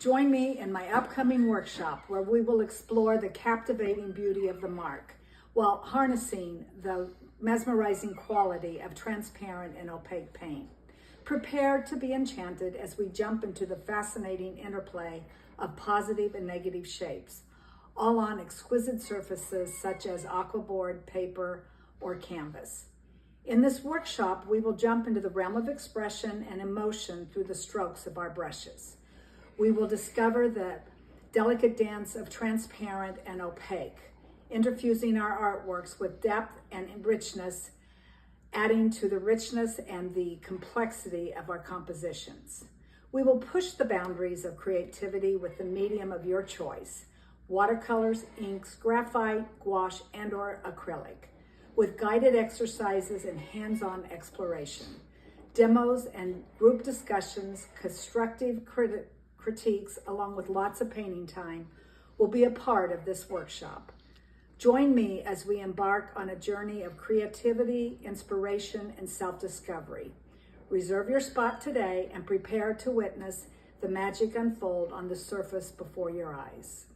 Join me in my upcoming workshop where we will explore the captivating beauty of the mark while harnessing the mesmerizing quality of transparent and opaque paint. Prepare to be enchanted as we jump into the fascinating interplay of positive and negative shapes, all on exquisite surfaces such as aquaboard, paper, or canvas. In this workshop, we will jump into the realm of expression and emotion through the strokes of our brushes. We will discover the delicate dance of transparent and opaque, interfusing our artworks with depth and richness, adding to the richness and the complexity of our compositions. We will push the boundaries of creativity with the medium of your choice: watercolors, inks, graphite, gouache, and/or acrylic, with guided exercises and hands-on exploration. Demos and group discussions, constructive critiques, along with lots of painting time, will be a part of this workshop. Join me as we embark on a journey of creativity, inspiration, and self-discovery. Reserve your spot today and prepare to witness the magic unfold on the surface before your eyes.